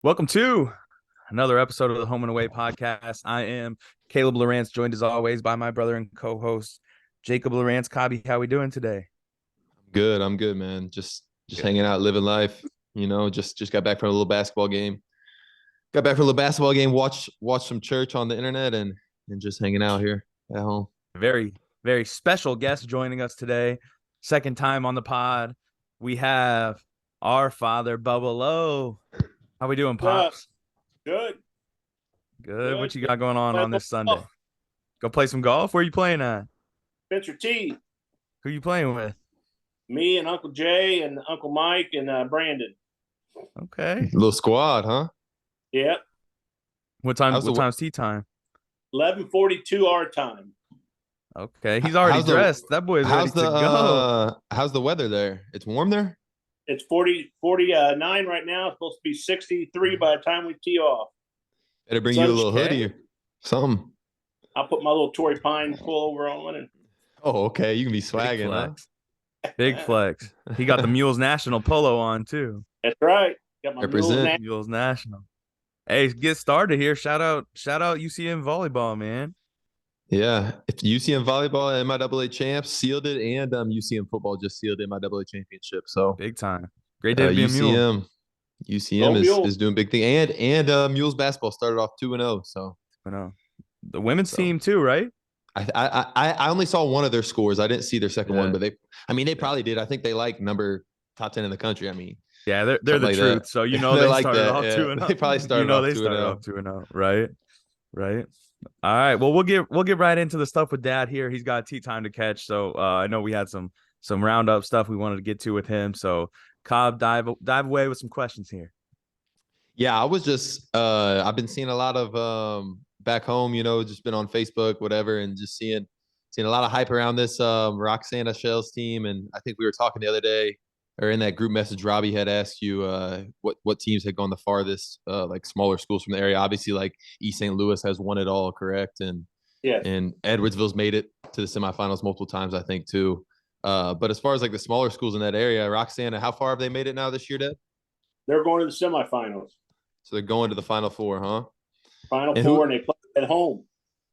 Welcome to another episode of the Home and Away podcast. I am Caleb Lowrance, joined as always by my brother and co-host Jacob Lowrance. Cobby, how we doing today? Good. I'm good, man. Just Good. hanging out, living life. Just got back from a little basketball game. Got back from a little basketball game. Watch some church on the internet and just hanging out here at home. Very, very special guest joining us today. Second time on the pod. We have our father, Bubba Lowe. How we doing, Good, Pops? good, Good. good. What you got going on Play a on little this Sunday? golf. Go play some golf? Where you playing at? Spencer T, Who you playing with? me and Uncle Jay and Uncle Mike and Brandon. Okay. Little squad, huh? Yep, What time? How's What the time's tea time? 11:42 our time. Okay, he's already how's the dressed. That boy's ready how's the to go. how's the weather there? It's warm there? It's 49 right now. It's supposed to be 63 by the time we tee off. Better bring you a little Okay. hoodie or something. I'll put my little Tory Pine pullover on and Oh, okay. You can be Big swagging, huh? flex. Big flex. He got the Mules National polo on too. that's right. Got my Represent. mules now. Mules National. Hey, get started here. Shout out UCM volleyball, man. Yeah. If UCM volleyball and MIAA champs sealed it, and UCM football just sealed MIAA championship. So Big time. Great day to be a mule. UCM Go is, Mules. is doing big thing, and Mules basketball started off 2-0. So I know. The women's So- team too, right? I only saw one of their scores. I didn't see their second Yeah. one, but they probably did. I think they like number top 10 in the country. I mean, Yeah, they're something the like truth. that. So you know They're they like started that, off yeah. 2-0. They probably started off they 2-0. started off 2-0, right? Right. All right. Well, we'll get right into the stuff with Dad here. He's got tea time to catch. So I know we had some roundup stuff we wanted to get to with him. So Cobb, dive away with some questions here. Yeah, I was just I've been seeing a lot of back home, just been on Facebook, whatever, and just seeing a lot of hype around this Roxana Shells team. And I think we were talking the other day, or in that group message, Robbie had asked you what teams had gone the farthest, like smaller schools from the area. Obviously, like East St. Louis has won it all, correct? And Yes. Edwardsville's made it to the semifinals multiple times, I think, too. But as far as like the smaller schools in that area, Roxana, how far have they made it now this year, Dad? They're going to the semifinals. So they're going to the Final Four, huh? Final And four, and they play at home.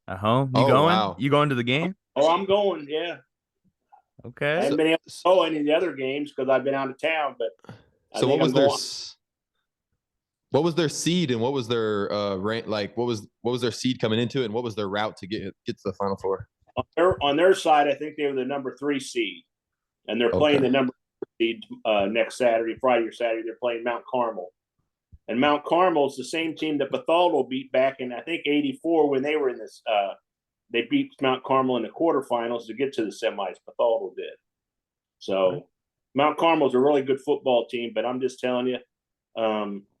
At home? You Oh, going? wow. You going to the game? Oh, I'm going, yeah. I Okay. haven't been able to go any of the other games because I've been out of town, but I So think what was their seed, and what was their rank? Like what was their seed coming into it, and what was their route to get to the Final Four? on their side, I think they were the number 3 seed, and they're playing the number 4 seed next Friday or Saturday. They're playing Mount Carmel, and Mount Carmel is the same team that Bethalto beat back in I think '84 when they were in this. They beat Mount Carmel in the quarterfinals to get to the semis. Bethalto did. So Mount Carmel's a really good football team, but I'm just telling you,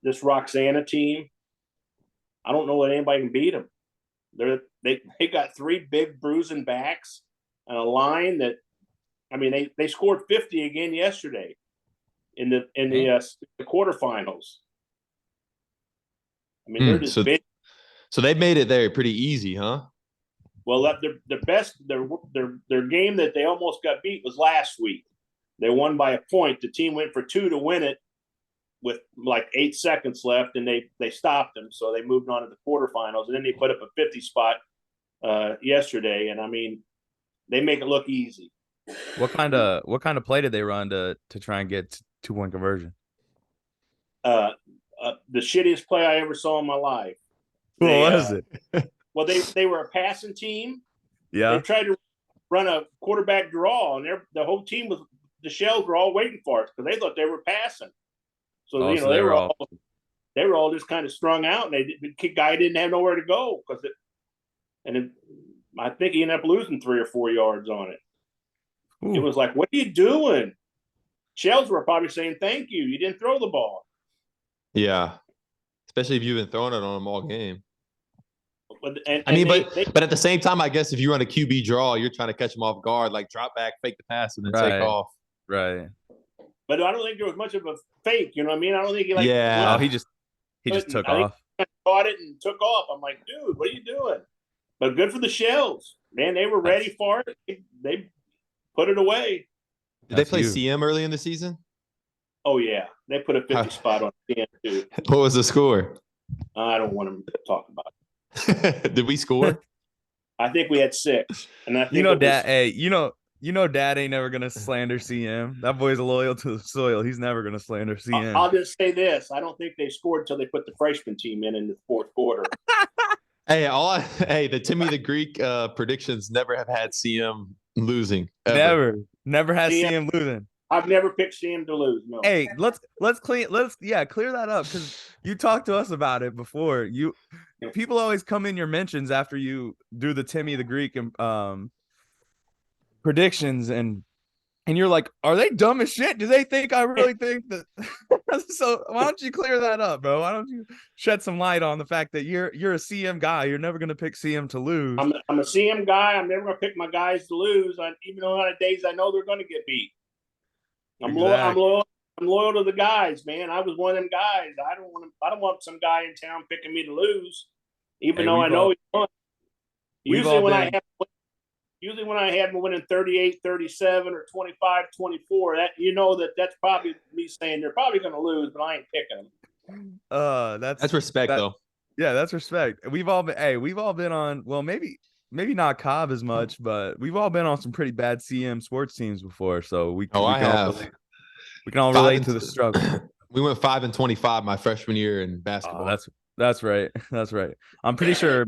this Roxana team, I don't know that anybody can beat them. They got 3 big bruising backs and a line that, I mean, they scored 50 again yesterday in the quarterfinals. I mean, they're just big. So they made it there pretty easy, huh? Well, their game that they almost got beat was last week. They won by a point. The team went for 2 to win it with like 8 seconds left, and they stopped them, so they moved on to the quarterfinals. And then they put up a 50 spot yesterday, and I mean, they make it look easy. What kind of play did they run to try and get 2-point conversion? The shittiest play I ever saw in my life. What was it? Well, they were a passing team. Yeah. They tried to run a quarterback draw, and the whole team the Shells were all waiting for us because they thought they were passing. So so they were all just kind of strung out, and the guy didn't have nowhere to go I think he ended up losing 3 or 4 yards on it. Ooh. It was like, what are you doing? Shells were probably saying, "Thank you, you didn't throw the ball." Yeah, especially if you've been throwing it on them all game. But at the same time, I guess if you run a QB draw, you're trying to catch them off guard, like drop back, fake the pass, and then take off. Right. But I don't think there was much of a fake. You know what I mean? I don't think he Oh, he just took off. He caught it and took off. I'm like, dude, what are you doing? But good for the Shells, man. They were ready for it. They put it away. Did they play CM early in the season? Oh yeah, they put a 50 spot on CM too. What was the score? I don't want to talk about it. Did we score? I think we had 6, and I think You know, it was, Dad. Hey, Dad ain't never gonna slander CM. That boy's loyal to the soil. He's never gonna slander CM. I'll just say this: I don't think they scored until they put the freshman team in the fourth quarter. Hey, the Timmy the Greek predictions never have had CM losing. Ever. Never has CM losing. I've never picked CM to lose. No. Hey, let's clear that up, because you talked to us about it before. People always come in your mentions after you do the Timmy the Greek and predictions, and you're like, are they dumb as shit? Do they think I really think that? So why don't you clear that up, bro? Why don't you shed some light on the fact that you're a CM guy? You're never gonna pick CM to lose. I'm a CM guy. I'm never gonna pick my guys to lose, even though on days I know they're gonna get beat. I'm loyal to the guys, man. I was one of them guys. I don't want some guy in town picking me to lose, even though I know he won. Usually when I have them winning 38-37 or 25-24, that's probably me saying they're probably going to lose, but I ain't picking them. That's respect though. Yeah, that's respect. We've all been on, well, maybe not Cobb as much, but we've all been on some pretty bad CM sports teams before, so we can all relate to the struggle. We went 5-25 my freshman year in basketball. Oh, that's right. That's right. I'm pretty sure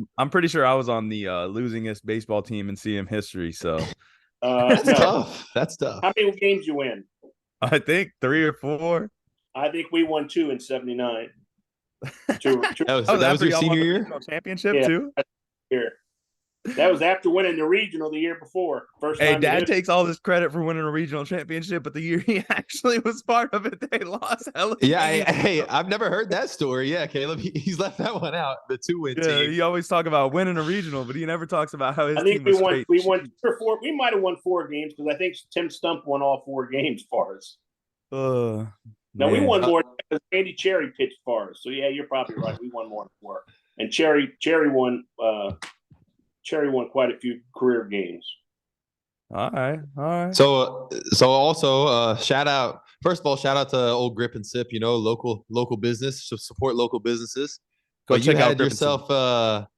I was on the losingest baseball team in CM history. So that's tough. That's tough. How many games you win? I think 3 or 4. I think we won 2 in '79. That was your senior year championship too. Here. That was after winning the regional the year before. First Hey, time Dad takes all this credit for winning a regional championship, but the year he actually was part of it, they lost. Hey, I've never heard that story. Yeah, Caleb, he's left that one out. The 2-win team. He always talk about winning a regional, but he never talks about how his team was straight. We won 2 or 4. We might have won 4 games because I think Tim Stump won all 4 games for us. No, we won more because Andy Cherry pitched for us. So yeah, you're probably right. We won more than 4, and Cherry won. Cherry won quite a few career games. All right. So also shout out to old Grip and Sip, local business, so support local businesses. But you had yourself a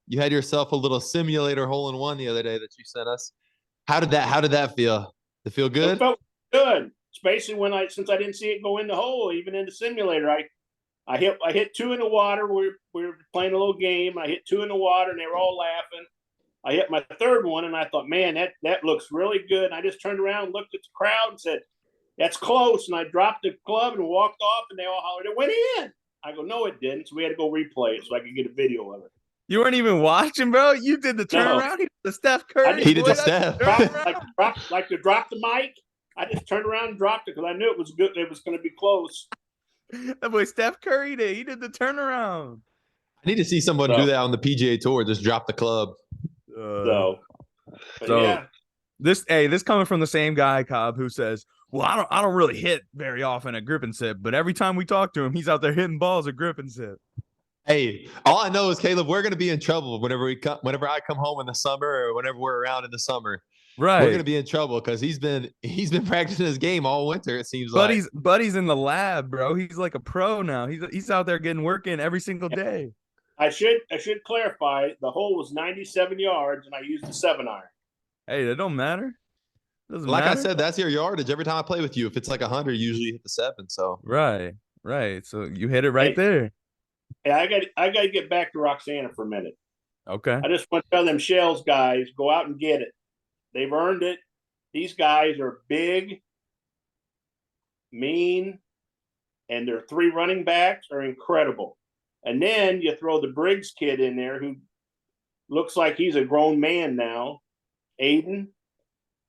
little simulator hole-in-one the other day that you sent us. How did that feel? Did it feel good? It felt good. Especially since I didn't see it go in the hole, even in the simulator. I hit 2 in the water. We were playing a little game. I hit 2 in the water and they were all laughing. I hit my 3rd one, and I thought, man, that looks really good. And I just turned around and looked at the crowd and said, that's close. And I dropped the club and walked off, and they all hollered, it went in. I go, no, it didn't. So we had to go replay it so I could get a video of it. You weren't even watching, bro? You did the turnaround? He did the Steph Curry? He did the Steph. Like to drop the mic. I just turned around and dropped it because I knew it was good. It was going to be close. That boy Steph Curry did. He did the turnaround. I need to see someone do that on the PGA Tour. Just drop the club. Yeah. This coming from the same guy, Cobb, who says, well, I don't really hit very often at Grip and Sip, but every time we talk to him, he's out there hitting balls at Grip and Sip. Hey, all I know is, Caleb, we're going to be in trouble whenever I come home in the summer or whenever we're around in the summer. Right. We're going to be in trouble because he's been practicing his game all winter, it seems like. Buddy's in the lab, bro. He's like a pro now. He's out there getting work in every single day. I should clarify, the hole was 97 yards and I used a 7-iron. Hey, that don't matter. Like I said, that's your yardage. Every time I play with you, if it's like 100, you usually hit the 7. So right. So you hit it right there. Hey, I got to get back to Roxana for a minute. Okay. I just want to tell them Shells guys, go out and get it. They've earned it. These guys are big, mean, and their 3 running backs are incredible. And then you throw the Briggs kid in there who looks like he's a grown man now, Aiden.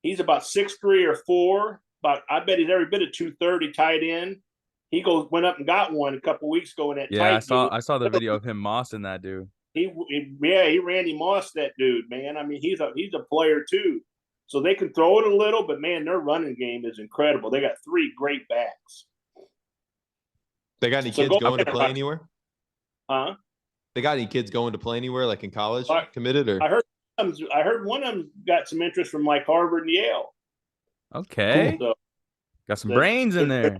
He's about 6'3" or 4. I bet he's every bit of 230 tight end. He went up and got one a couple weeks ago in that. Yeah, I saw the video of him mossing that dude. He Randy Moss that dude, man. I mean, he's a player too. So they can throw it a little, but man, their running game is incredible. They got 3 great backs. They got any kids going to play anywhere? Huh? They got any kids going to play anywhere, like in college, committed? Or I heard one of them got some interest from like Harvard and Yale. Okay, cool. Got some brains in there.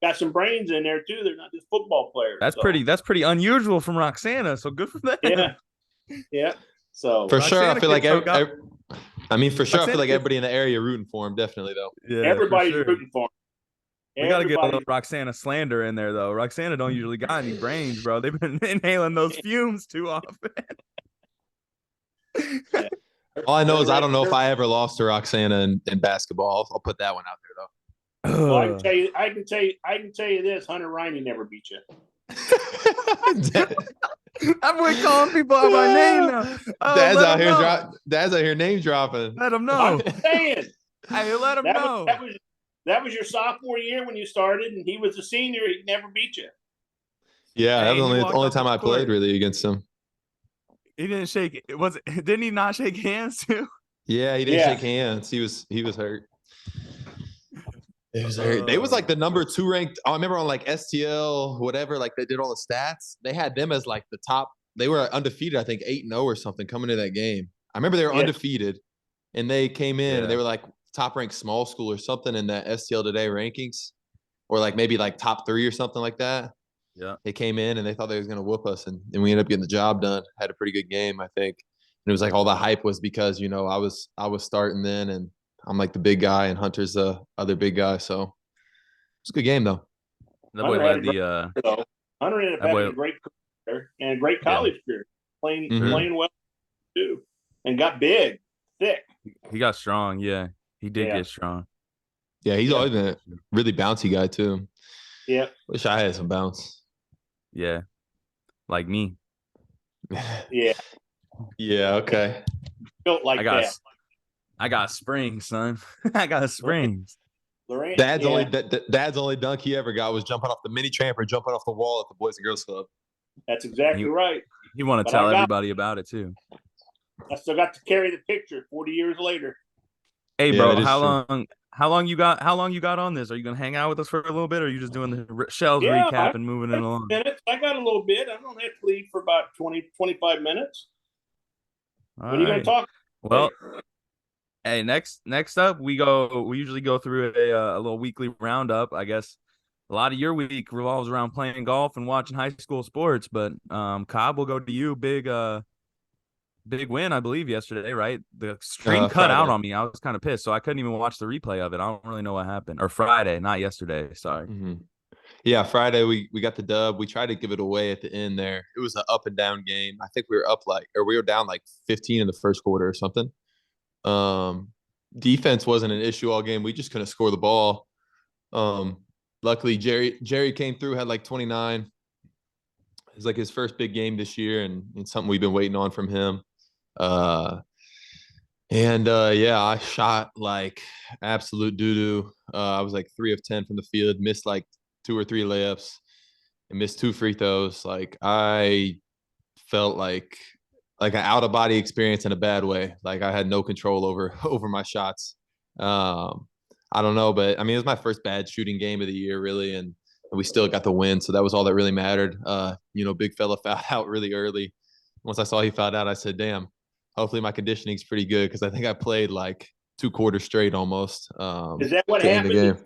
got some brains in there too. They're not just football players. That's so. pretty unusual from Roxana. So good for them. Yeah, yeah. So For sure, I Roxana feel like kids got- for sure, I feel Roxana like kids- everybody in the area rooting for him. Definitely, though. Yeah, for everybody's sure. rooting for him. We got to get a little Roxana slander in there, though. Roxana don't usually got any brains, bro. They've been inhaling those fumes too often. Yeah. All I know is I don't know if I ever lost to Roxana in basketball. I'll put that one out there, though. Well, I can tell you this: Hunter Riney never beat you. I'm calling people out by name now. Oh, Dad's out here name dropping. Let them know. I'm just saying. Hey, let them know. That was your sophomore year when you started, and he was a senior. He never beat you. Yeah, that was Hey, the only time I played really against him. He didn't shake. Didn't he not shake hands too? Yeah, he didn't shake hands. He was hurt. It was hurt. They was like the number 2 ranked. I remember on like STL, whatever, like they did all the stats. They had them as like the top. They were undefeated, I think 8-0 or something coming into that game. I remember they were undefeated, and they came in and they were like top ranked small school or something in that STL Today rankings, or like maybe like top 3 or something like that. Yeah, they came in and they thought they was gonna whoop us, and we ended up getting the job done. Had a pretty good game, I think. And it was like all the hype was because I was starting then, and I'm like the big guy, and Hunter's the other big guy. So it's a good game though. That boy led the. Hunter ended up having a great career and a great college career, playing well too, and got big, thick. He got strong. Yeah, he did get strong. Yeah, he's always been a really bouncy guy too. Yeah, wish I had some bounce. Yeah, like me. Yeah. Yeah. Okay. Built like that. I got springs, son. I got springs. Lowrance, Dad's only dunk he ever got was jumping off the mini trampoline, jumping off the wall at the Boys and Girls Club. That's exactly right. You want to tell everybody about it too. I still got to carry the picture 40 years later. Hey, bro, how long you got on this? Are you gonna hang out with us for a little bit, or are you just doing the Shells recap and moving it along? Minutes. I got a little bit. I don't have to leave for about 20, 25 minutes. What are you gonna talk? Well, hey, next up we usually go through a little weekly roundup. I guess a lot of your week revolves around playing golf and watching high school sports, but Cobb, will go to you. Big win, I believe, yesterday, right? The stream cut out on me. I was kind of pissed, so I couldn't even watch the replay of it. I don't really know what happened. Or Friday, not yesterday. Sorry. Mm-hmm. Yeah, Friday we got the dub. We tried to give it away at the end there. It was an up and down game. I think we were down like 15 in the first quarter or something. Defense wasn't an issue all game. We just couldn't score the ball. Luckily, Jerry came through, had like 29. It was like his first big game this year, and something we've been waiting on from him. I shot like absolute doo-doo. I was like 3 of 10 from the field, missed like 2 or 3 layups, and missed 2 free throws. Like I felt like an out of body experience in a bad way. Like I had no control over my shots. I don't know, but I mean, it was my first bad shooting game of the year, really, and we still got the win. So that was all that really mattered. Big fella fouled out really early. Once I saw he fouled out, I said, damn, hopefully my conditioning's pretty good, because I think I played like 2 quarters straight almost. Is that what happened?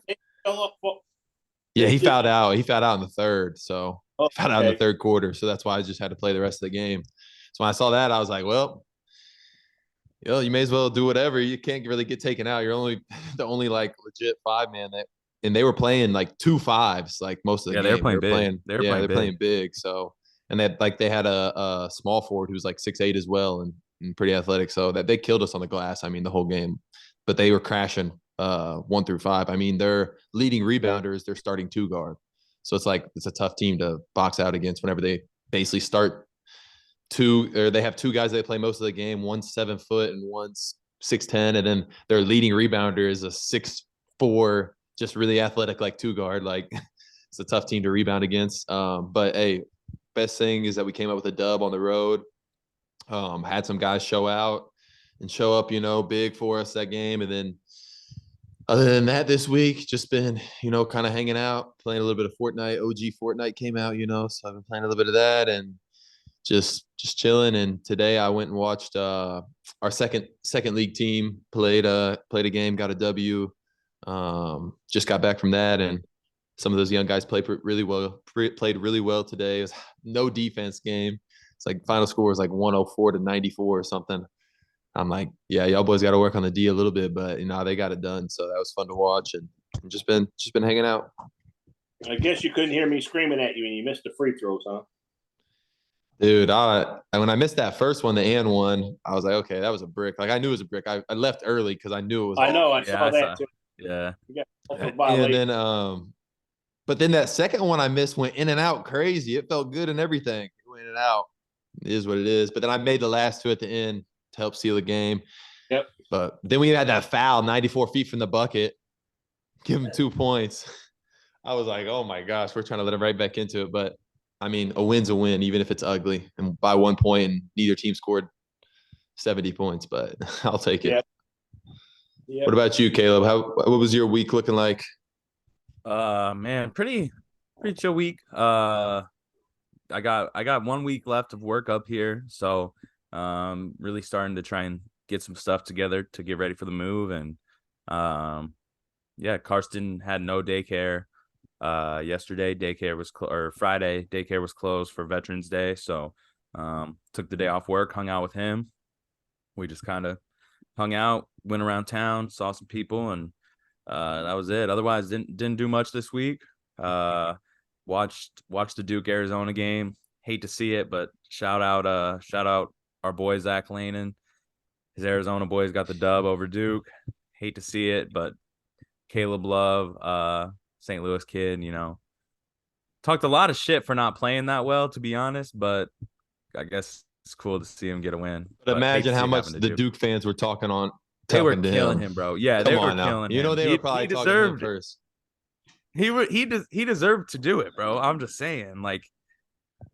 Yeah, he fouled out. He fouled out in the third. So he fouled out in the third quarter. So that's why I just had to play the rest of the game. So when I saw that, I was like, well, you may as well do whatever. You can't really get taken out. You're the only like legit 5-man and they were playing like 2 5s like most of the game. They were playing big. They're playing big. So, and they had a small forward who was like 6'8" as well and pretty athletic. So that they killed us on the glass. I mean, the whole game, but they were crashing 1 through 5. I mean, their leading rebounder is their starting 2 guard. So it's a tough team to box out against whenever they basically start they have 2 guys that play most of the game. One's 7 foot and one's 6'10", and then their leading rebounder is a 6'4", just really athletic, like 2 guard. Like it's a tough team to rebound against. But hey, best thing is that we came up with a dub on the road. Had some guys show out and show up, big for us that game. And then other than that, this week, just been, kind of hanging out, playing a little bit of Fortnite. OG Fortnite came out, so I've been playing a little bit of that and just chilling. And today I went and watched our second league team played a game, got a W. Just got back from that and some of those young guys played really well. Played really well today. It was no defense game. It's like final score was like 104-94 or something. I'm like, yeah, y'all boys got to work on the D a little bit, but they got it done. So that was fun to watch, and just been hanging out. I guess you couldn't hear me screaming at you and you missed the free throws, huh? Dude, when I missed that first one, the and one, I was like, okay, that was a brick. Like I knew it was a brick. I left early because I knew it was. I know, I Yeah, saw I that saw. too. Yeah. You got And violation. then but then that second one I missed went in and out crazy. It felt good and everything. It went in and out. It is what it is. But then I made the last two at the end to help seal the game. Yep. But then we had that foul 94 feet from the bucket. Give him 2 points. I was like, oh my gosh, we're trying to let him right back into it. But I mean, a win's a win, even if it's ugly. And by 1 point, and neither team scored 70 points, but I'll take it. Yep. Yep. What about you, Caleb? What was your week looking like? Man, pretty chill week. I got 1 week left of work up here, so really starting to try and get some stuff together to get ready for the move. And yeah, Karsten had no daycare yesterday. Daycare was or Friday, daycare was closed for Veterans Day, so took the day off work, hung out with him. We just kind of hung out, went around town, saw some people, and that was it. Otherwise, didn't do much this week. Watched the Duke Arizona game. Hate to see it, but shout out our boy Zach Lanen. His Arizona boys got the dub over Duke. Hate to see it, but Caleb Love, St. Louis kid, talked a lot of shit for not playing that well, to be honest, but I guess it's cool to see him get a win. But imagine how much the Duke fans were talking on. They were killing him, bro. Yeah, they were killing him. They were probably talking to him first. He deserved to do it, bro. I'm just saying, like,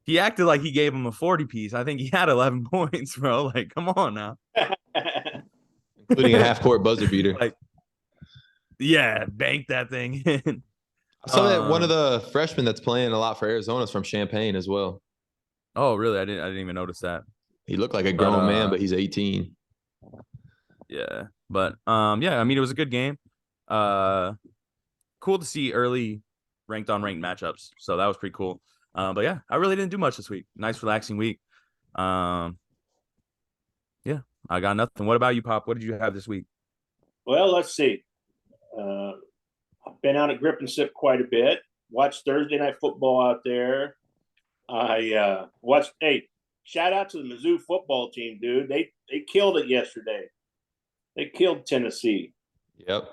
he acted like he gave him a 40 piece. I think he had 11 points, bro. Like, come on now. Including a half court buzzer beater. Like, yeah, bank that thing in. I saw that one of the freshmen that's playing a lot for Arizona is from Champaign as well. Oh, really? I didn't even notice that. He looked like a grown man, but he's 18. Yeah. But yeah, I mean, it was a good game. Cool to see early ranked on ranked matchups. So that was pretty cool. But yeah, I really didn't do much this week. Nice relaxing week. Yeah, I got nothing. What about you, Pop? What did you have this week? Well, let's see. I've been out at Grip and Sip quite a bit. Watched Thursday night football out there. I watched. Hey, shout out to the Mizzou football team, dude. They killed it yesterday. They killed Tennessee. Yep.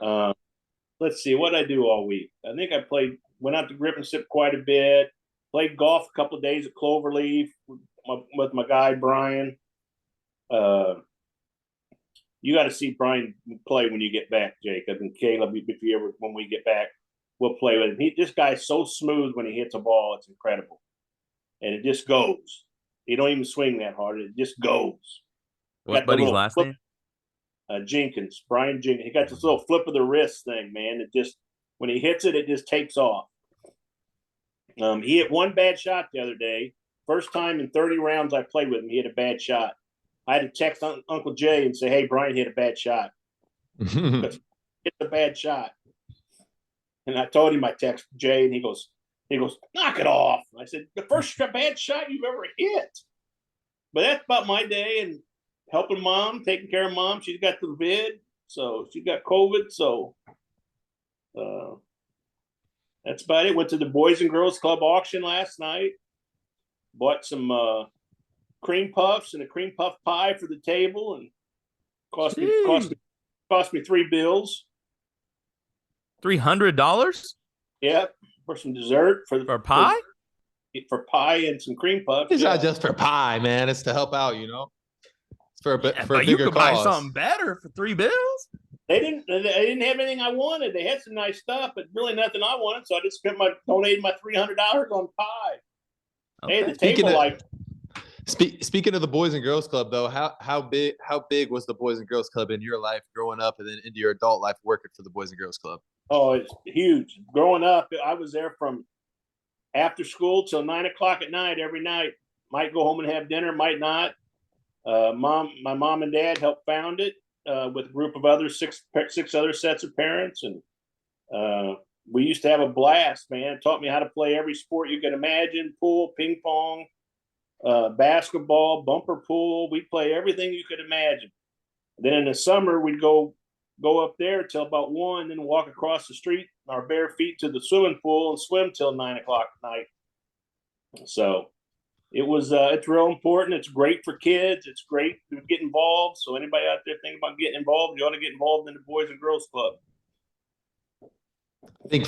Let's see what I do all week. I think I went out to Grip and Sip quite a bit. Played golf a couple of days at Cloverleaf with my guy Brian. You got to see Brian play when you get back, Jacob and Caleb. When we get back, we'll play with him. This guy's so smooth when he hits a ball; it's incredible, and it just goes. He don't even swing that hard; it just goes. What's buddy's last name? Jenkins, Brian Jenkins. He got this little flip of the wrist thing, man. It just when he hits it, it just takes off. He hit one bad shot the other day. First time in 30 rounds I played with him, he hit a bad shot. I had to text Uncle Jay and say, "Hey, Brian hit a bad shot." It's a bad shot. And I told him I texted Jay, and he goes, "Knock it off." I said, "The first bad shot you've ever hit." But that's about my day and helping mom, taking care of mom. She's got the vid, so she got COVID. So that's about it. Went to the Boys and Girls Club auction last night. Bought some cream puffs and a cream puff pie for the table, and cost me $3 bills. $300? Yep, for some dessert for pie. For pie and some cream puffs. It's not just for pie, man. It's to help out, It's for a bigger you could cause. buy something better for $3 bills. They didn't have anything I wanted. They had some nice stuff, but really nothing I wanted. So I just donated my $300 on pie. Okay. Hey, the table Speaking of the Boys and Girls Club, though, how big was the Boys and Girls Club in your life growing up, and then into your adult life working for the Boys and Girls Club? Oh, it's huge. Growing up, I was there from after school till 9 o'clock at night every night. Might go home and have dinner, might not. My mom and dad helped found it with a group of six other sets of parents, and we used to have a blast, man. It taught me how to play every sport you could imagine: pool, ping pong, basketball, bumper pool. We play everything you could imagine. Then in the summer, we'd go up there till about 1, then walk across the street in our bare feet to the swimming pool and swim till 9 o'clock at night. So it was it's real important. It's great for kids. It's great to get involved. So anybody out there thinking about getting involved, you ought to get involved in the Boys and Girls Club. I think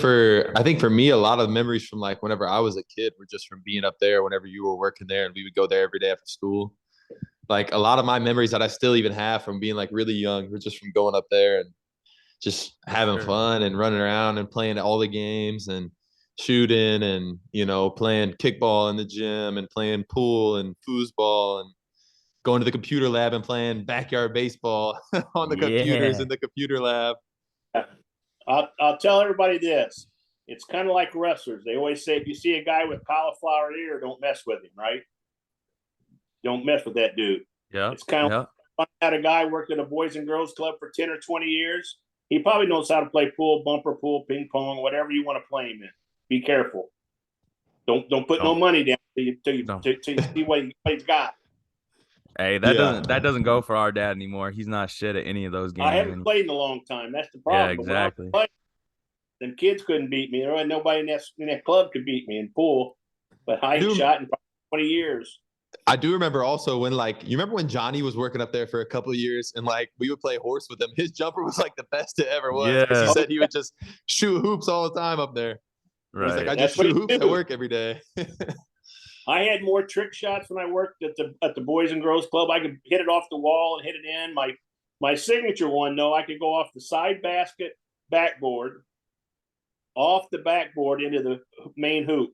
for me, a lot of memories from like whenever I was a kid were just from being up there whenever you were working there, and we would go there every day after school. Like a lot of my memories that I still even have from being like really young were just from going up there and just having fun and running around and playing all the games and shooting and, you know, playing kickball in the gym and playing pool and foosball and going to the computer lab and playing backyard baseball on the computers in the computer lab. I'll tell everybody this. It's kind of like wrestlers. They always say, if you see a guy with cauliflower ear, don't mess with him, right? Don't mess with that dude. Yeah. It's kind of like I had a guy worked at a Boys and Girls Club for 10 or 20 years. He probably knows how to play pool, bumper pool, ping pong, whatever you want to play him in. Be careful. Don't put no money down till you see what he's got. Hey, that doesn't go for our dad anymore. He's not shit at any of those games. I haven't played in a long time. That's the problem. Yeah, exactly. Them kids couldn't beat me. There wasn't nobody in that club could beat me in pool. But I ain't shot in 20 years. I do remember also when, like, you remember when Johnny was working up there for a couple of years and, like, we would play horse with him. His jumper was, like, the best it ever was. Yeah. He said he would just shoot hoops all the time up there. Right. He's like, I just shoot hoops at work every day. I had more trick shots when I worked at the Boys and Girls Club. I could hit it off the wall and hit it in. My signature one, though, I could go off the side basket backboard, off the backboard into the main hoop.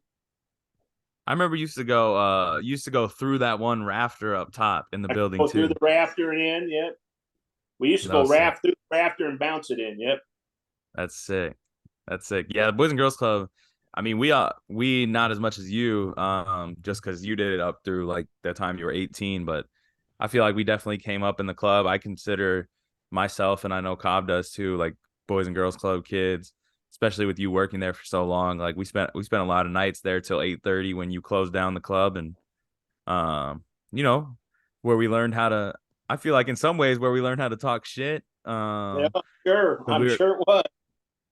I remember used to go through that one rafter up top in the building too. Through the rafter and in, yep. We used to go through the rafter and bounce it in, yep. That's sick. Yeah, the Boys and Girls Club. I mean, we not as much as you, just because you did it up through like the time you were 18, but I feel like we definitely came up in the club. I consider myself, and I know Cobb does too, like Boys and Girls Club kids, especially with you working there for so long. Like we spent a lot of nights there till 8:30 when you closed down the club, and you know, where we learned how to. I feel like in some ways where we learned how to talk shit. Yeah, sure. I'm sure it was.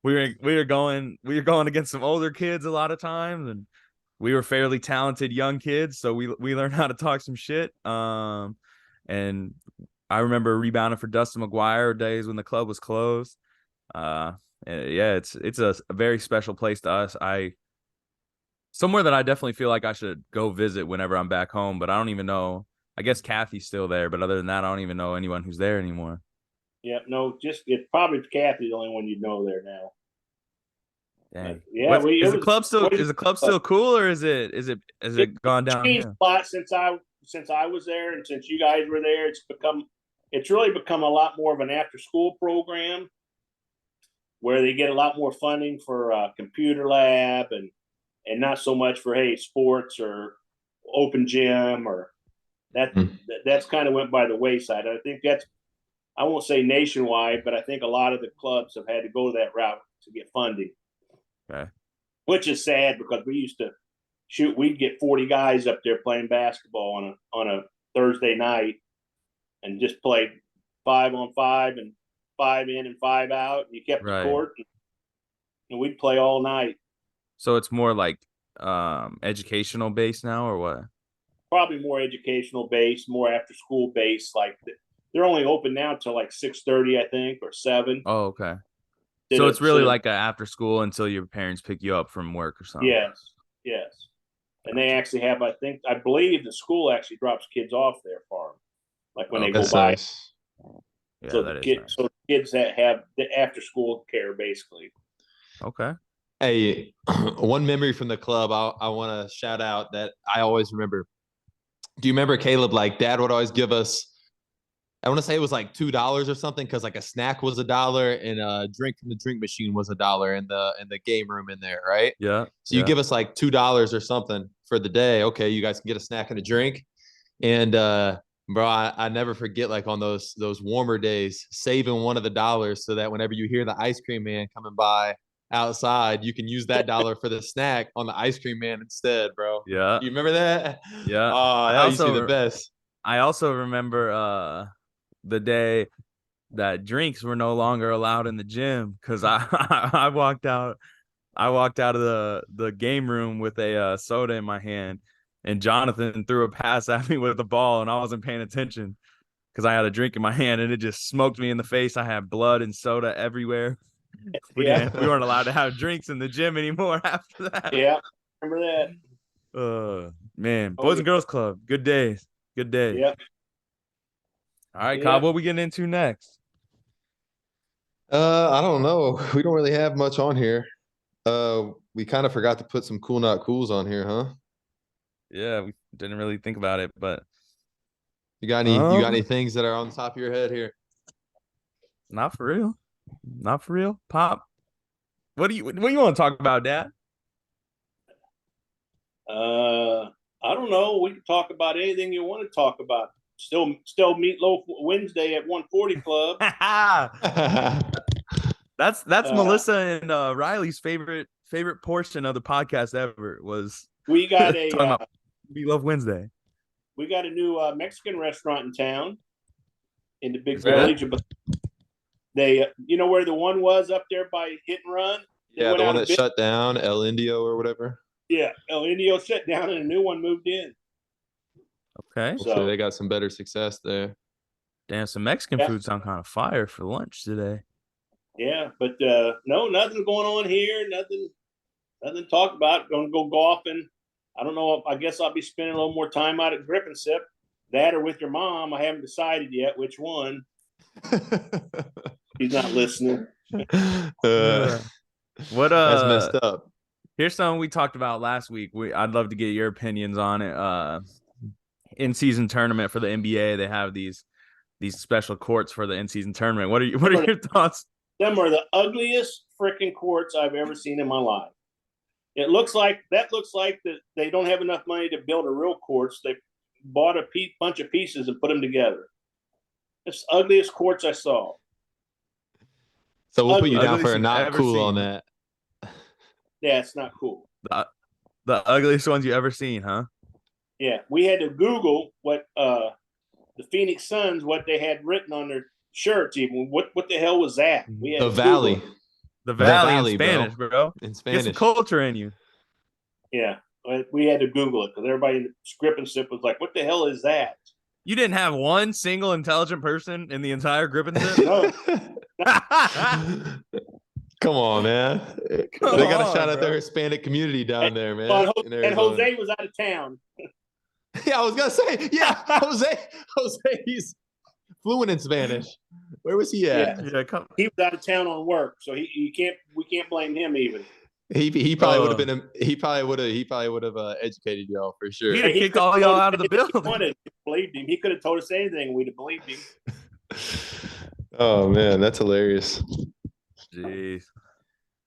We were going against some older kids a lot of times, and we were fairly talented young kids, so we learned how to talk some shit. And I remember rebounding for Dustin McGuire days when the club was closed. Yeah, it's a very special place to us. Somewhere that I definitely feel like I should go visit whenever I'm back home, but I don't even know. I guess Kathy's still there, but other than that, I don't even know anyone who's there anymore. Yeah, no, it's probably Kathy, the only one you know there now. Dang. Yeah, is the club still cool, or is it gone down? Changed a lot since I was there, and since you guys were there. It's really become a lot more of an after school program where they get a lot more funding for computer lab and not so much for sports or open gym or that's kind of went by the wayside. I think I won't say nationwide, but I think a lot of the clubs have had to go that route to get funding. Okay. Which is sad because we used to we'd get 40 guys up there playing basketball on a Thursday night and just play 5-on-5 and 5 in and 5 out. And you kept the court and we'd play all night. So it's more like educational based now, or what? Probably more educational based, more after school based. Like they're only open now till like 6:30, I think, or 7. Oh, okay. So it's really like a after school until your parents pick you up from work or something. Yes. And they actually have, I believe the school actually drops kids off there for them, like when they go by. Nice. Yeah, so the kids that have the after school care basically. Okay. Hey, one memory from the club I want to shout out that I always remember. Do you remember, Caleb? Like Dad would always give us, I want to say it was like $2 or something, because like a snack was $1 and a drink from the drink machine was $1 in the game room in there, right? Yeah. So you give us like $2 or something for the day. Okay, you guys can get a snack and a drink. And bro, I never forget, like on those warmer days, saving one of the dollars so that whenever you hear the ice cream man coming by, outside, you can use that dollar for the snack on the ice cream man instead, bro. Yeah. You remember that? Yeah. Oh, that used to be the best. I also remember the day that drinks were no longer allowed in the gym because I walked out of the game room with a soda in my hand, and Jonathan threw a pass at me with the ball, and I wasn't paying attention because I had a drink in my hand, and it just smoked me in the face. I had blood and soda everywhere. We weren't allowed to have drinks in the gym anymore after that. Yeah, remember that? Man, Boys and Girls Club, good days, good days. Yeah. All right, Cobb, what we getting into next? I don't know. We don't really have much on here. We kind of forgot to put some cool not cools on here, huh? Yeah, we didn't really think about it, but you got any things that are on the top of your head here? Not for real. Not for real. Pop. What do you want to talk about, Dad? I don't know. We can talk about anything you want to talk about. Still Meatloaf Wednesday at 140 Club. That's Melissa and Riley's favorite portion of the podcast ever was we got a talking about Meatloaf Wednesday. We got a new Mexican restaurant in town in the big village. They, you know where the one was up there by Hit and Run? Yeah, the one that shut down, El Indio or whatever. Yeah, El Indio shut down and a new one moved in. Okay. So they got some better success there. Damn, some Mexican food sound kind of fire for lunch today. Yeah, but no, nothing going on here. Nothing to talk about. Going to go golfing. I don't know. I guess I'll be spending a little more time out at Grip and Sip. That or with your mom. I haven't decided yet which one. He's not listening. That's messed up. Here's something we talked about last week. I'd love to get your opinions on it. In-season tournament for the NBA, they have these special courts for the in-season tournament. What are your thoughts? Them are the ugliest freaking courts I've ever seen in my life. It looks like that they don't have enough money to build a real courts. They bought a bunch of pieces and put them together. It's the ugliest courts I saw. So we'll put you down for a not cool on that. Yeah, it's not cool. The ugliest ones you ever seen, huh? Yeah, we had to Google what the Phoenix Suns, what they had written on their shirts. Even what the hell was that? We had the Valley. The Valley in Spanish, bro. In Spanish. Get some culture in you. Yeah, we had to Google it because everybody in the Grip and Sip was like, "What the hell is that?" You didn't have one single intelligent person in the entire Grip and Sip? No. Come on, man. They got to shout out their Hispanic community down there, man. And Jose was out of town. Yeah, I was gonna say, Jose, he's fluent in Spanish. Where was he at? Yeah, he was out of town on work, so we can't blame him even. He probably would have been. He probably would have educated y'all for sure. He'd have kicked all y'all out of the building. Believed him. He could have told us anything. We'd have believed him. Oh man, that's hilarious. Jeez.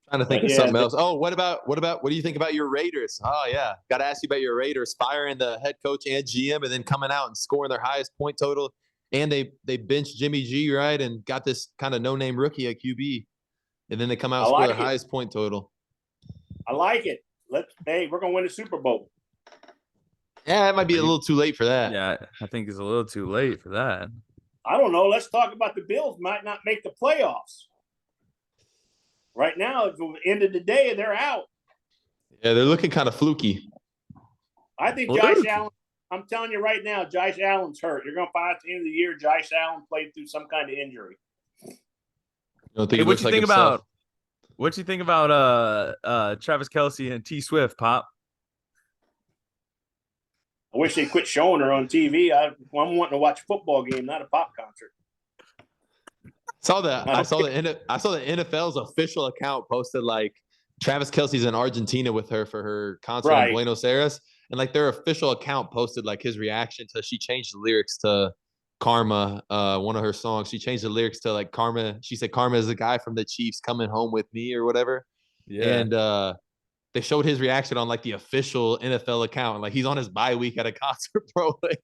Trying to think of something else. Oh, what do you think about your Raiders? Oh yeah, got to ask you about your Raiders firing the head coach and GM, and then coming out and scoring their highest point total. And they benched Jimmy G, right, and got this kind of no-name rookie at QB, and then they come out and score their highest point total. I like it. We're gonna win the Super Bowl. Yeah, it might be a little too late for that. Yeah, I think it's a little too late for that. I don't know. Let's talk about the Bills might not make the playoffs. Right now, at the end of the day, they're out. Yeah, they're looking kind of fluky. I think Josh Allen, I'm telling you right now, Josh Allen's hurt. You're going to find at the end of the year, Josh Allen played through some kind of injury. What you think about Travis Kelce and T Swift, Pop? I wish they quit showing her on TV. I'm wanting to watch a football game, not a pop concert. I saw the NFL's official account posted like Travis Kelce's in Argentina with her for her concert in Buenos Aires, and like their official account posted like his reaction to she changed the lyrics to Karma, one of her songs. She changed the lyrics to like Karma. She said Karma is the guy from the Chiefs coming home with me or whatever. Yeah. And they showed his reaction on like the official NFL account. Like he's on his bye week at a concert, bro. Like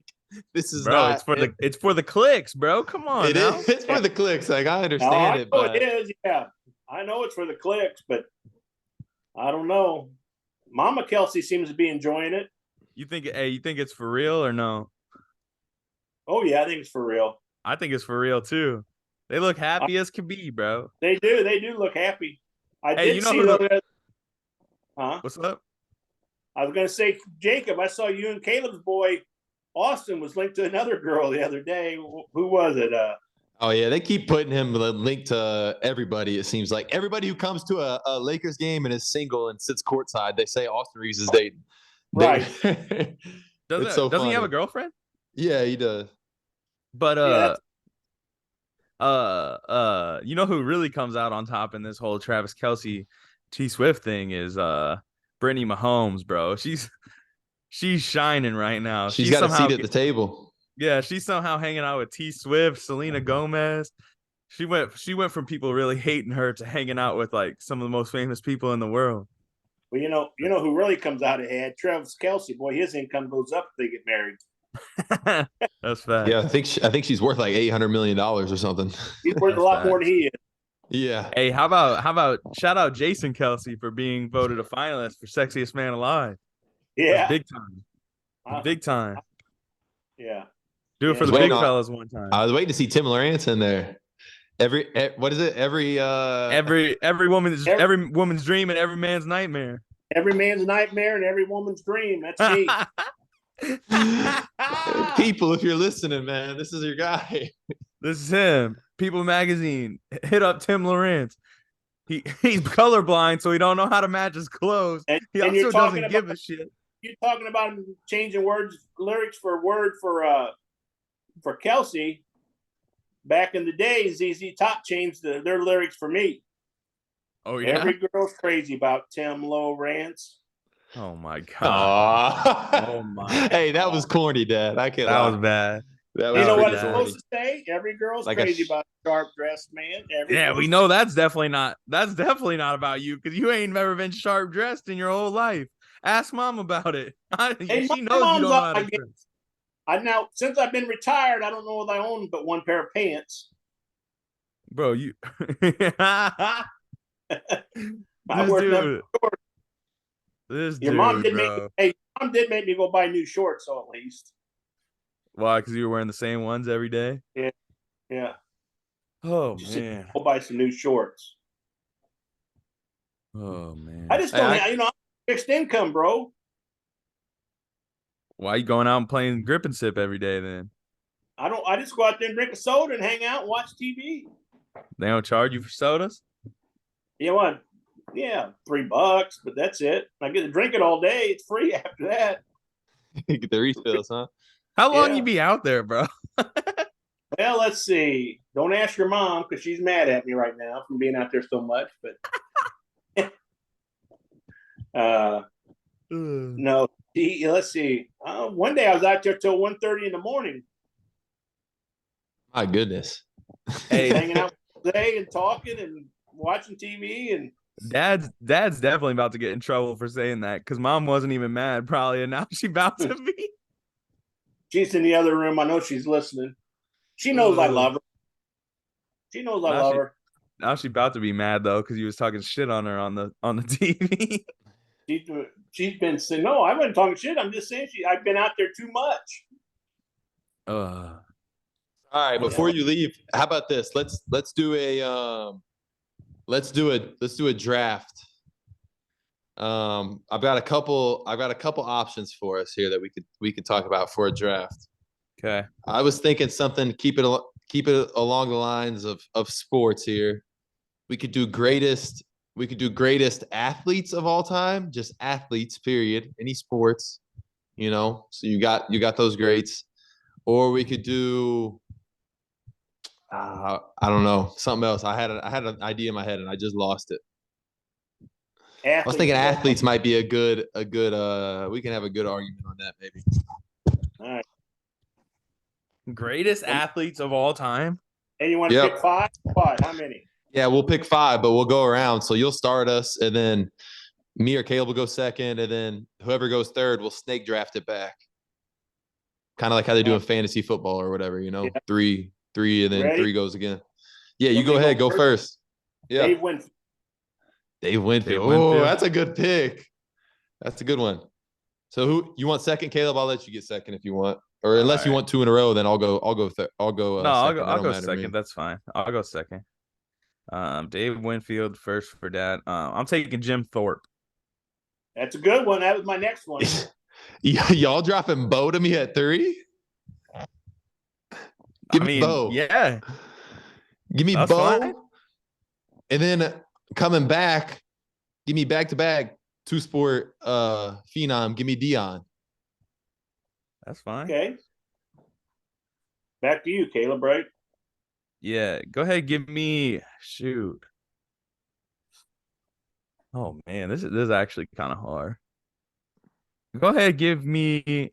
this is not. It's for the clicks, bro. Come on. It's for the clicks. Like I understand it, but it is. Yeah, I know it's for the clicks, but I don't know. Mama Kelsey seems to be enjoying it. You think it's for real or no? Oh yeah, I think it's for real. I think it's for real too. They look happy as can be, bro. They do look happy. I Hey, did you know see who though. Huh? What's up? I was gonna say, Jacob, I saw you and Caleb's boy Austin was linked to another girl the other day. Who was it? Oh yeah, they keep putting him linked to everybody. It seems like everybody who comes to a Lakers game and is single and sits courtside, they say Austin Reeves is dating. Right. It's so Doesn't he have funny. a girlfriend? Yeah, he does. But Yeah, you know who really comes out on top in this whole Travis Kelce T Swift thing is Brittany Mahomes, bro. She's shining right now. She's got a seat at the table. Yeah, she's somehow hanging out with T Swift, Selena Gomez. She went from people really hating her to hanging out with like some of the most famous people in the world. well, you know who really comes out ahead? Travis Kelce. Boy, his income goes up if they get married. That's fact. Yeah, I think she's worth like $800 million or something. He's worth a lot more than he is. Yeah. Hey, how about shout out Jason Kelce for being voted a finalist for sexiest man alive? Yeah, That's big time. Big time. Yeah. Do it for the Waiting big on- fellas one time. I was waiting to see Tim Lowrance in there. What is it? Every woman's dream and every man's nightmare. Every man's nightmare and every woman's dream. That's me. People, if you're listening, man, this is your guy. This is him. People Magazine. Hit up Tim Lowrance. He's colorblind, so he don't know how to match his clothes. He and also doesn't give a shit. You're talking about him changing lyrics for Kelsey. Back in the day, ZZ Top changed their lyrics for me. Oh yeah. Every girl's crazy about Tim Lowrance. Oh my god. Oh my. Hey, that was corny, Dad. I can't. That lie. was bad. That You know was what it's corny. supposed to say? Every girl's Like crazy about a sharp dressed man. Yeah, we know that's definitely not about you because you ain't never been sharp dressed in your whole life. Ask mom about it. She knows you don't know how to dress. Now, since I've been retired, I don't know if I own but one pair of pants. Bro, you I this wear dude. them shorts. This Your dude, mom did bro. mom did make me go buy new shorts, so at least. Why? Because you were wearing the same ones every day? Yeah. Oh She said, man. go buy some new shorts. Oh man. I just don't have, I'm fixed income, bro. Why you going out and playing grip and sip every day then? I just go out there and drink a soda and hang out and watch TV. They don't charge you for sodas? You know what? Yeah, $3, but that's it. I get to drink it all day. It's free after that. Get the refills, huh? How long Yeah. you be out there, bro? Well, let's see. Don't ask your mom because she's mad at me right now from being out there so much. But no, let's see. One day I was out there till 1:30 in the morning. My goodness. Hey, hanging out all day and talking and watching TV and. Dad's definitely about to get in trouble for saying that because mom wasn't even mad probably, and now she's about to be. She's in the other room. I know she's listening. She knows I love her. She knows I love her. Now she's about to be mad though because you was talking shit on her on the TV. She's been saying, no, I wasn't talking shit. I'm just saying I've been out there too much. All right, before you leave, how about this? Let's do a draft. I've got a couple options for us here that we could talk about for a draft. Okay. I was thinking something, keep it along the lines of sports here. We could do greatest athletes of all time, just athletes, period. Any sports, so you got those greats. Or we could do I don't know, something else. I had an idea in my head and I just lost it. I was thinking athletes might be a good we can have a good argument on that maybe. All right. Greatest athletes of all time? And you want to pick five? How many? Yeah, we'll pick 5, but we'll go around. So you'll start us, and then me or Caleb will go second, and then whoever goes third will snake draft it back. Kind of like how they do in fantasy football or whatever, three, and then 3 goes again. Yeah, you go ahead, go first. Yeah. Dave went Dave Winfield. Dave Winfield. Oh, that's a good pick. That's a good one. So who you want second, Caleb? I'll let you get second if you want, or unless you right. want two in a row, then I'll go. I'll go. No, Second. I'll go matter to me. second. That's fine. I'll go second. Dave Winfield first for Dad. I'm taking Jim Thorpe. That's a good one. That was my next one. Y'all dropping Bo to me at 3? Give me Bo. Yeah. Give me That's Bo. fine. And then coming back, give me back-to-back two-sport phenom. Give me Dion. That's fine. Okay. Back to you, Caleb, right? Yeah. Go ahead. Give me shoot. Oh man, this is actually kind of hard. Go ahead. Give me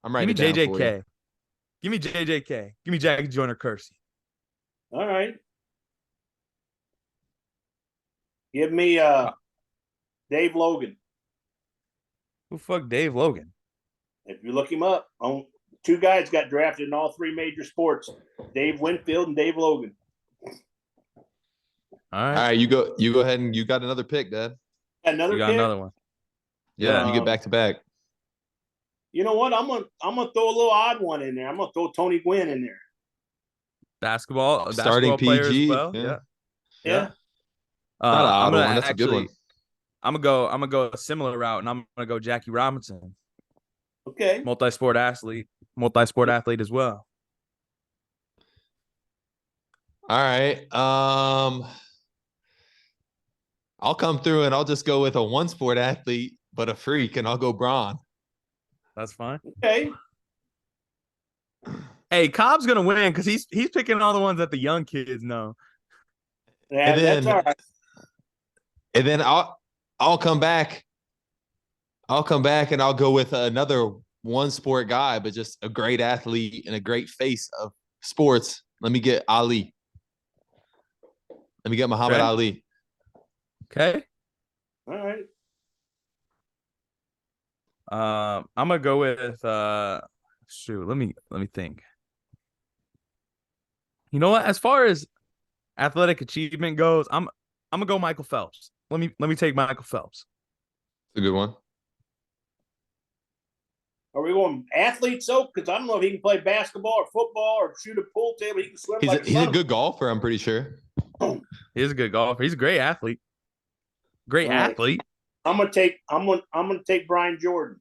I'm writing it down for you. JJK. Give me JJK. Give me Jackie Joyner Kersey. All right. Give me Dave Logan. Who fuck Dave Logan? If you look him up, two guys got drafted in all 3 major sports: Dave Winfield and Dave Logan. All right, you go ahead and you got another pick, Dad. Another you got pick? another one. Yeah, you get back to back. You know what? I'm gonna throw a little odd one in there. I'm gonna throw Tony Gwynn in there. Basketball Starting player PG. as well. Yeah. Not an I'm odd gonna one. That's a good one. I'm gonna go a similar route, and I'm gonna go Jackie Robinson. Okay. Multi-sport athlete as well. All right. I'll come through and I'll just go with a one-sport athlete, but a freak, and I'll go Braun. That's fine. Okay. Hey, Cobb's gonna win because he's picking all the ones that the young kids know. Yeah, and then, that's all right. And then I'll come back. I'll come back and I'll go with another one-sport guy, but just a great athlete and a great face of sports. Let me get Ali. Let me get Muhammad Ali. Okay. All right. I'm gonna go with shoot, let me think. You know what? As far as athletic achievement goes, I'm gonna go Michael Phelps. Let me take Michael Phelps. It's a good one. Are we going athletes though? Because I don't know if he can play basketball or football or shoot a pool table. He can swim He's a good golfer, I'm pretty sure. He's a good golfer. He's a great athlete. Great athlete. I'm gonna take Brian Jordan.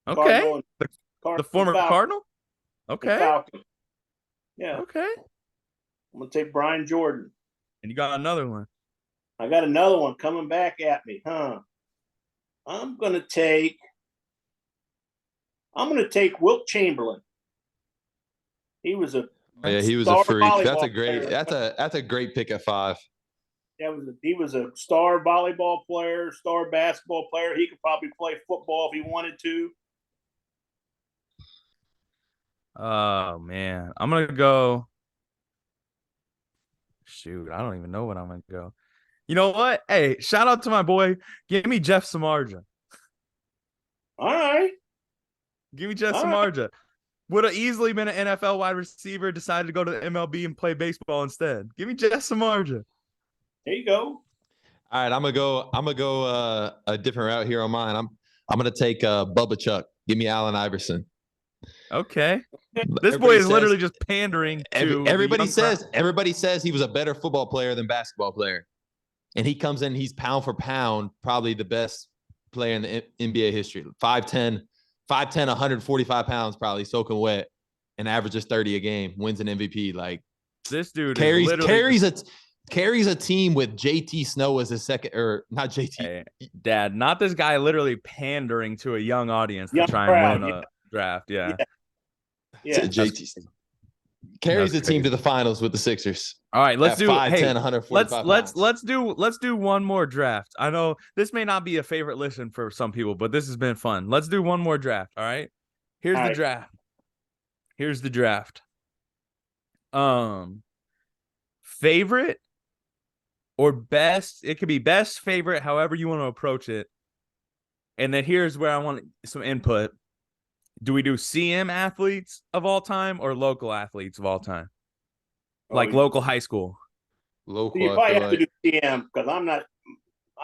Okay. The former Cardinal? Okay. Falcon. Yeah. Okay. I'm gonna take Brian Jordan. And you got another one. I got another one coming back at me, huh? I'm gonna take Wilt Chamberlain. He was a freak. That's a great pick at 5. He was a star volleyball player, star basketball player. He could probably play football if he wanted to. Oh man, I'm gonna go. Shoot, I don't even know what I'm gonna go. You know what? Hey, shout out to my boy. Give me Jeff Samardzija. All right. Give me Jeff Samardzija. Would have easily been an NFL wide receiver, decided to go to the MLB and play baseball instead. Give me Jeff Samardzija. There you go. All right, I'm gonna go a different route here on mine. I'm gonna take Bubba Chuck. Give me Allen Iverson. Okay. This boy is literally just pandering to everybody says he was a better football player than basketball player. And he comes in, he's pound for pound, probably the best player in the NBA history. 5'10", 145 pounds, probably soaking wet, and averages 30 a game, wins an MVP. Like this dude carries a team with JT Snow as his second, or not JT. Hey, Dad, not this guy literally pandering to a young audience to try and win a draft. Yeah. JT carries the team to the finals with the Sixers. All right, let's do 5'10", 145 let's do one more draft. I know this may not be a favorite listen for some people, but this has been fun. Let's do one more draft. All right. Here's the draft. Here's the draft. Favorite or best, it could be best, favorite, however you want to approach it. And then here's where I want some input. Do we do CM athletes of all time or local athletes of all time? Like local high school. Local, You I probably feel have like. to do CM because I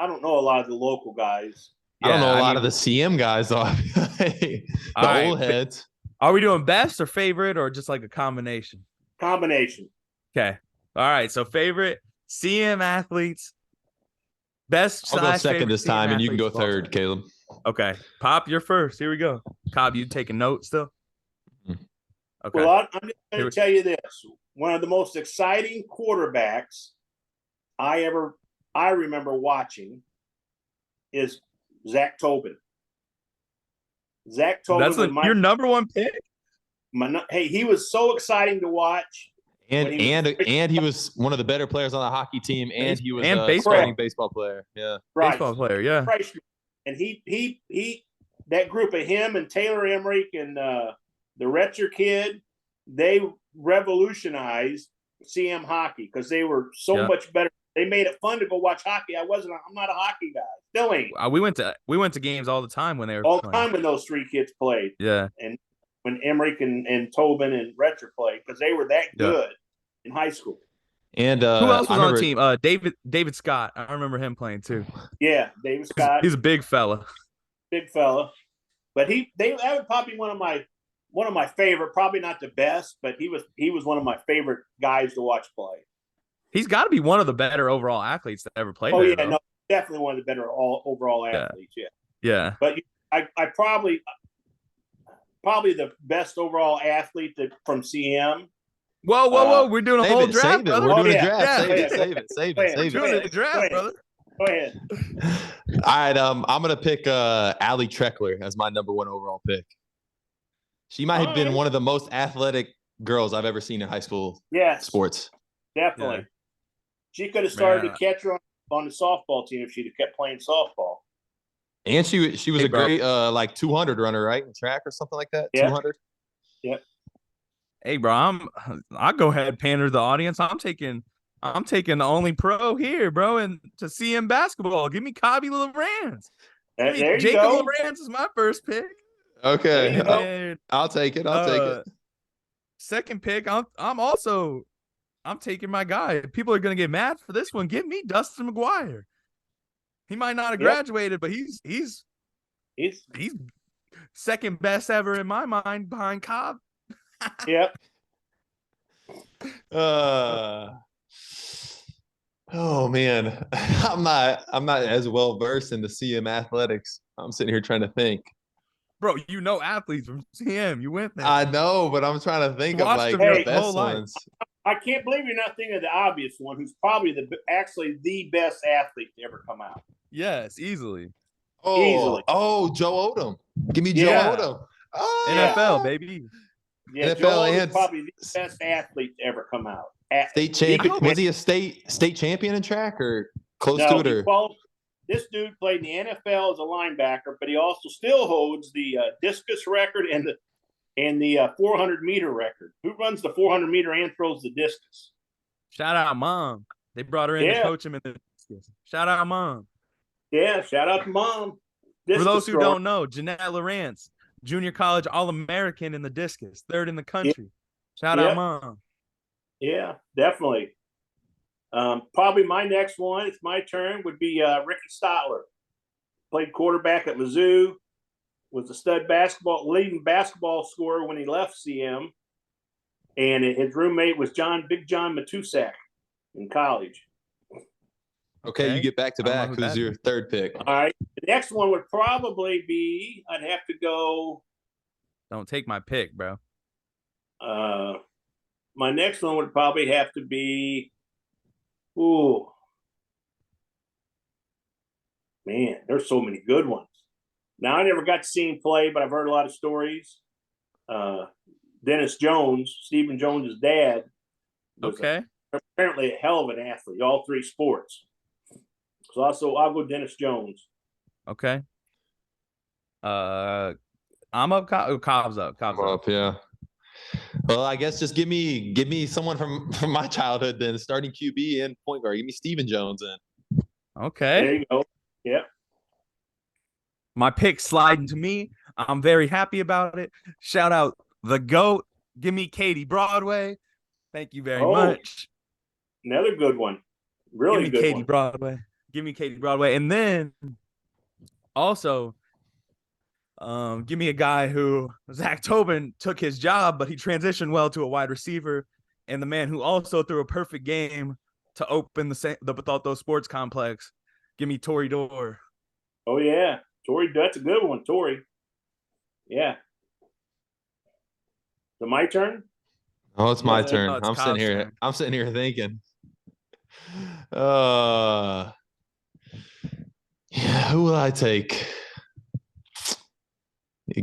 don't know a lot of the local guys. I don't know a I lot mean, of the CM guys though. The all right, old heads. Are we doing best or favorite or just like a combination? Combination. Okay. All right. So favorite CM athletes, best I'll go slash second favorite this CM time, and you can athletes go of all third, time. Caleb. Okay. Pop, you're first. Here we go. Cobb, you taking notes still? Okay. Well, I'm just going to tell you this: one of the most exciting quarterbacks I remember watching is Zach Tobin. Zach Tobin was your number one pick. Hey, he was so exciting to watch. And he was one of the better players on the hockey team, and he was a starting baseball player. Yeah, right. Baseball player. Yeah, and he that group of him and Taylor Emmerich and the Retzer kid, they revolutionized CM hockey because they were so much better. They made it fun to go watch hockey. I'm not a hockey guy. Still ain't. We went to games all the time when they were all playing. the time when those three kids played. Yeah, and when Emmerich and Tobin and Retzer played because they were that good in high school. And who else was on the team? David Scott. I remember him playing too. Yeah, David Scott. He's a big fella. Big fella, but that would probably be one of my favorite. Probably not the best, but he was one of my favorite guys to watch play. He's got to be one of the better overall athletes that ever played. Oh there, no, definitely one of the better overall athletes. Yeah. But I probably the best overall athlete from CM. Whoa! We're doing a whole draft, brother. We're doing a draft. Save it. We're doing a draft, brother. Go ahead. All right, I'm gonna pick Allie Treckler as my number one overall pick. She might have been one of the most athletic girls I've ever seen in high school sports. Definitely. Yeah. She could have started to catch her on the softball team if she'd have kept playing softball. And she was a great like 200 runner, right, in track or something like that. 200. Yeah. Hey, bro, I'll go ahead and pander the audience. I'm taking the only pro here, bro, and to CM basketball. Give me Kobe Lowrance. There you Jacob go. Lowrance is my first pick. Okay, I'll take it. I'll take it. Second pick, I'm taking my guy. People are gonna get mad for this one. Give me Dustin McGuire. He might not have graduated, but he's second best ever in my mind behind Cobb. Yep. Oh man, I'm not as well versed in the CM athletics. I'm sitting here trying to think. Bro, you know athletes from CM. You went there. I know, but I'm trying to think of like the best ones. I can't believe you're not thinking of the obvious one, who's probably actually the best athlete to ever come out. Yes, easily. Oh, Joe Odom. Give me Joe Odom. Oh, NFL, baby. Yeah, Joe Odom's probably the best athlete to ever come out. State champion. Was he a state champion in track or close to it? Or? This dude played in the NFL as a linebacker, but he also still holds the discus record and the 400-meter record. Who runs the 400-meter and throws the discus? Shout out, Mom. They brought her in to coach him in the discus. Shout out, Mom. Yeah, shout out to Mom. For those who don't know, Jeanette Lowrance, junior college All-American in the discus, third in the country. Shout out, Mom. Yeah, definitely. Probably my next one, it's my turn, would be Ricky Stotler. Played quarterback at Mizzou, was a leading basketball scorer when he left CM, and his roommate was Big John Matusak in college. Okay, you get back to back. Who's your third pick? All right, the next one would probably be, I'd have to go. Don't take my pick, bro. My next one would probably have to be. Ooh, man, there's so many good ones. Now, I never got to see him play, but I've heard a lot of stories. Dennis Jones, Stephen Jones' dad, was apparently a hell of an athlete, all three sports. So I'll go Dennis Jones. Okay. I'm up. Cobb's up. Cobb's up. Yeah. Well, I guess just give me someone from my childhood then, starting QB and point guard. Give me Stephen Jones in. Okay. There you go. Yeah. My pick sliding to me. I'm very happy about it. Shout out the GOAT. Give me Katie Broadway. Thank you very Oh, much. another good one. Give Really me good Katie one. Broadway. Give me Katie Broadway. And then also, give me a guy who Zach Tobin took his job, but he transitioned well to a wide receiver, and the man who also threw a perfect game to open the Bethalto Sports Complex. Give me Tory Dorr. Oh yeah, Tori. That's a good one, Tori. Yeah. So my turn. Oh, it's my No, turn. it's Cobb's turn. I'm sitting here thinking. Uh, yeah, who will I take?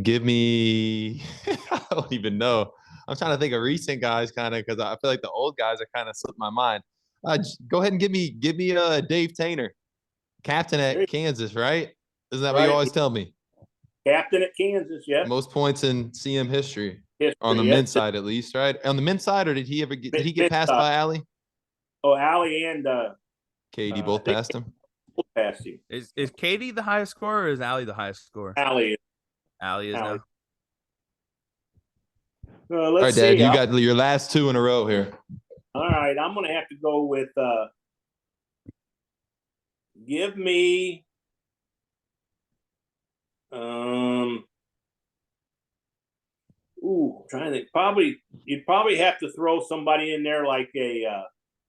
Give me. I don't even know. I'm trying to think of recent guys, kind of, because I feel like the old guys are kind of slipped my mind. Go ahead and give me Dave Tainer, captain at Kansas, right? Isn't that what you Right. always tell me? Captain at Kansas. Yep. Most points in CM history. History, On the yep. men's side, at least, right? On the men's side, or did he get passed Mid-side. by Allie? Oh, Allie and KD both passed him. both passed him. Is Katie the highest scorer, or is Allie the highest scorer? Allie. Allie is Allie. now. Let's All right, see. Dad, you got your last two in a row here. All right, I'm going to have to go with. Give me. Trying to think. You'd probably have to throw somebody in there like a.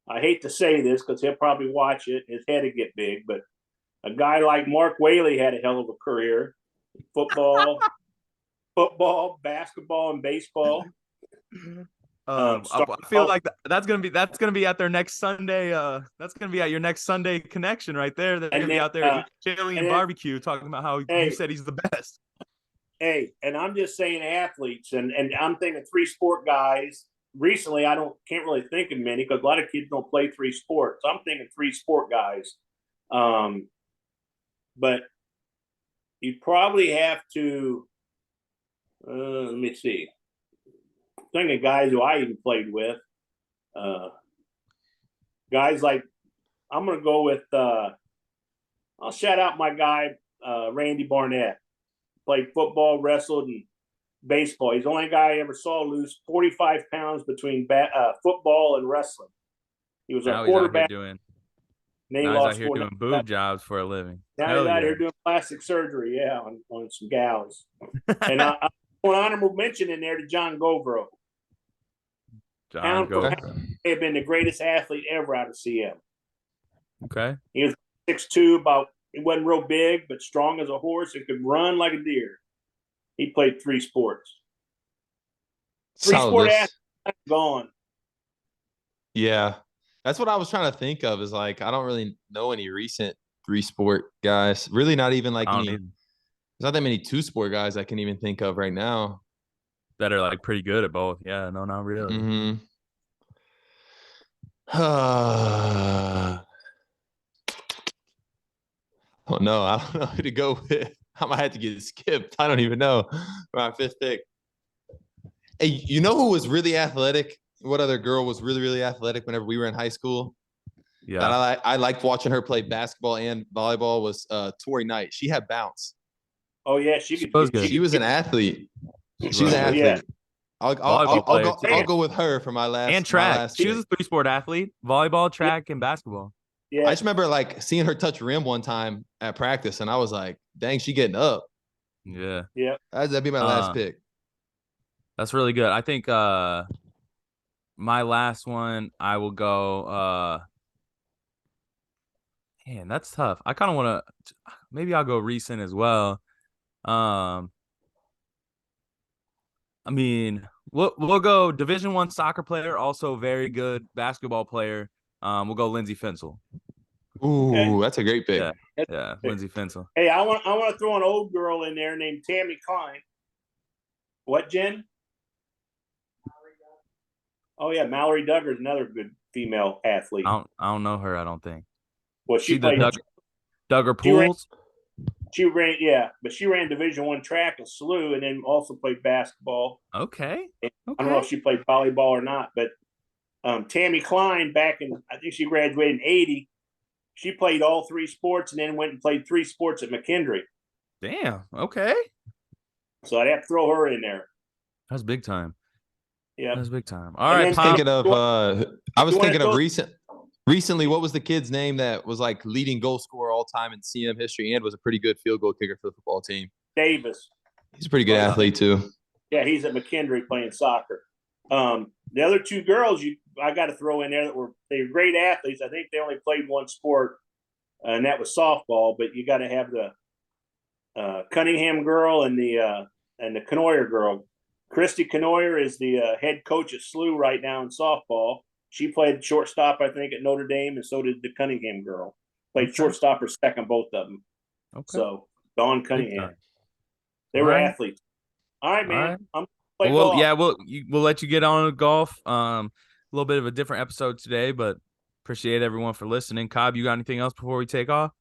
I hate to say this because he'll probably watch it. His head would get big, but a guy like Mark Whaley had a hell of a career. Football, basketball, and baseball. I feel like that's gonna be at their next Sunday. That's gonna be at your next Sunday connection right there. They're gonna be out there eating chili and barbecue, talking about how you said he's the best. Hey, and I'm just saying athletes, and I'm thinking 3-sport guys. Recently, can't really think of many because a lot of kids don't play 3 sports. I'm thinking 3-sport guys, but you probably have to. Let me see. Thinking guys who I even played with, guys like I'm going to go with. I'll shout out my guy Randy Barnett. Played football, wrestled, and baseball. He's the only guy I ever saw lose 45 pounds between football and wrestling. He was a quarterback. Now he's out here doing boob jobs for a living. Now he's out here doing plastic surgery, on some gals. And I want honorable mention in there to John Govro. John Govro may have been the greatest athlete ever out of CM. Okay. He was 6'2", he wasn't real big, but strong as a horse and could run like a deer. He played 3 sports. 3-sport athlete gone. Yeah. That's what I was trying to think of, is like, I don't really know any recent 3-sport guys. Really not even like there's not that many 2-sport guys I can even think of right now. That are like pretty good at both. Yeah, no, not really. Mm-hmm. Oh no, I don't know who to go with. I might have to get skipped. I don't even know for my 5th pick. Hey, you know who was really athletic? What other girl was really, really athletic whenever we were in high school? Yeah. That I liked watching her play basketball and volleyball was Tori Knight. She had bounce. Oh yeah, she was an athlete. She was an athlete. Yeah. I'll go with her for my last. And track. Last she was a 3-sport athlete: volleyball, track, and basketball. Yeah. I just remember like seeing her touch rim one time at practice, and I was like, "Dang, she getting up." Yeah. Yeah. That'd be my last pick. That's really good. I think my last one, I will go. Man, that's tough. I kind of want to. Maybe I'll go recent as well. I mean, we'll go Division I soccer player, also very good basketball player. We'll go Lindsey Finsel. Ooh, that's a great pick. Yeah, Lindsey Finsel. Hey, I want to throw an old girl in there named Tammy Klein. What, Jen? Oh yeah, Mallory Duggar is another good female athlete. I don't know her. I don't think. Well, she played Duggar Pools. She ran Division I track and SLU, and then also played basketball. Okay. I don't know if she played volleyball or not, but Tammy Klein, I think she graduated in '80. She played all 3 sports and then went and played 3 sports at McKendree. Damn. Okay. So I'd have to throw her in there. That's big time. Yeah. That's big time. All And right, then Pop. Thinking of I was you wanna thinking of go- recently, what was the kid's name that was like leading goal scorer all time in CM history and was a pretty good field goal kicker for the football team? Davis. He's a pretty good athlete too. Yeah, he's at McKendree playing soccer. The other two girls I got to throw in there they were great athletes. I think they only played one sport, and that was softball. But you got to have the Cunningham girl and the Canoyer girl. Christy Canoyer is the head coach at SLU right now in softball. She played shortstop, I think, at Notre Dame, and so did the Cunningham girl. Played shortstop or second, both of them. Okay. So Dawn Cunningham. They All were right. athletes. All right, man. All right. I'm play Well, golf. yeah, we'll let you get on with golf. A little bit of a different episode today, but appreciate everyone for listening. Cobb, you got anything else before we take off?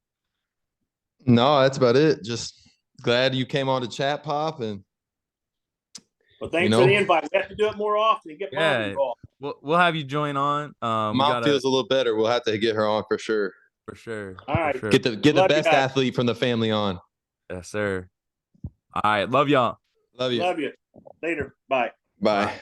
No, that's about it. Just glad you came on to chat, Pop, and Well, thanks for the invite. We have to do it more often and get Mom involved. We'll have you join on. Mom feels a little better. We'll have to get her on for sure. For sure. All right. For sure. Get the best athlete from the family on. Yes, sir. All right. Love y'all. Love you. Love you. Later. Bye. Bye.